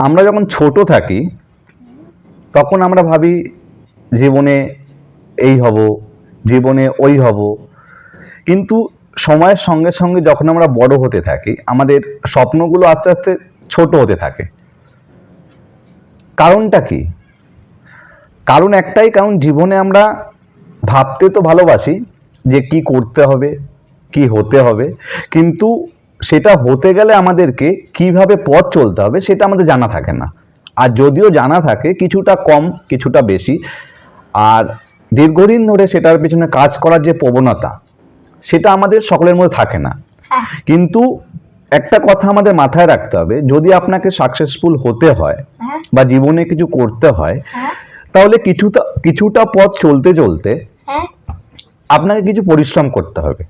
আমরা যখন ছোট থাকি তখন আমরা ভাবি জীবনে এই হব, জীবনে ওই হব, কিন্তু সময়ের সঙ্গে সঙ্গে যখন আমরা বড় হতে থাকি আমাদের স্বপ্নগুলো আস্তে আস্তে ছোট হতে থাকে। কারণটা কি? কারণ একটাই, কারণ জীবনে আমরা ভাবতে তো ভালোবাসি যে কি করতে হবে, কি হতে হবে, কিন্তু সেটা হতে গেলে আমাদেরকে কিভাবে পথ চলতে হবে সেটা আমাদের জানা থাকে না। আর যদিও জানা থাকে কিছুটা কম কিছুটা বেশি, আর দীর্ঘদিন ধরে সেটার পেছনে কাজ করার যে প্রবণতা সেটা আমাদের সকলের মধ্যে থাকে না। কিন্তু একটা কথা আমাদের মাথায় রাখতে হবে, যদি আপনাকে সাকসেসফুল হতে হয় বা জীবনে কিছু করতে হয় তাহলে কিছুটা পথ চলতে চলতে আপনাকে কিছু পরিশ্রম করতে হবে।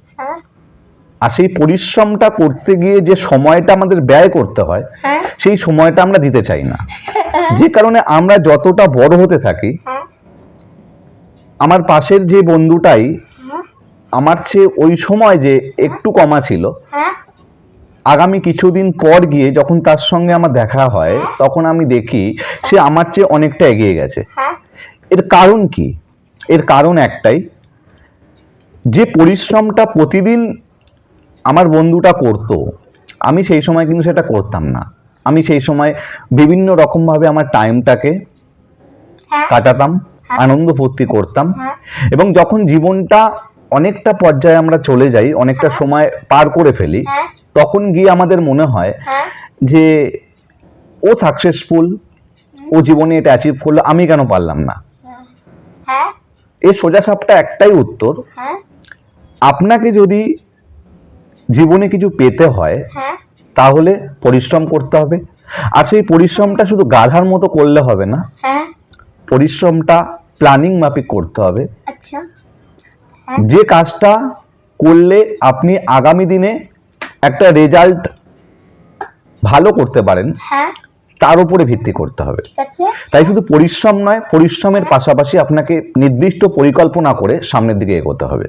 আর সেই পরিশ্রমটা করতে গিয়ে যে সময়টা আমাদের ব্যয় করতে হয় সেই সময়টা আমরা দিতে চাই না, যে কারণে আমরা যতটা বড় হতে থাকি, আমার পাশের যে বন্ধুটাই আমার চেয়ে ওই সময় যে একটু কমা ছিল, আগামী কিছুদিন পর গিয়ে যখন তার সঙ্গে আমার দেখা হয় তখন আমি দেখি সে আমার চেয়ে অনেকটা এগিয়ে গেছে। এর কারণ কি? এর কারণ একটাই, যে পরিশ্রমটা প্রতিদিন আমার বন্ধুটা করত আমি সেই সময় কিন্তু সেটা করতাম না। আমি সেই সময় বিভিন্ন রকমভাবে আমার টাইমটাকে কাটাতাম, আনন্দ ফুর্তি করতাম, এবং যখন জীবনটা অনেকটা পর্যায়ে আমরা চলে যাই, অনেকটা সময় পার করে ফেলি, তখন গিয়ে আমাদের মনে হয় যে ও সাকসেসফুল, ও জীবনে এটা অ্যাচিভ করলো, আমি কেন পারলাম না। এর সোজাসাপটা একটাই উত্তর, আপনাকে যদি জীবনে কিছু পেতে হয় তাহলে পরিশ্রম করতে হবে। আর সেই পরিশ্রমটা শুধু গাধার মতো করলে হবে না, পরিশ্রমটা প্ল্যানিং মাফিক করতে হবে। যে কাজটা করলে আপনি আগামী দিনে একটা রেজাল্ট ভালো করতে পারেন তার উপরে ভিত্তি করতে হবে। তাই শুধু পরিশ্রম নয়, পরিশ্রমের পাশাপাশি আপনাকে নির্দিষ্ট পরিকল্পনা করে সামনের দিকে এগোতে হবে।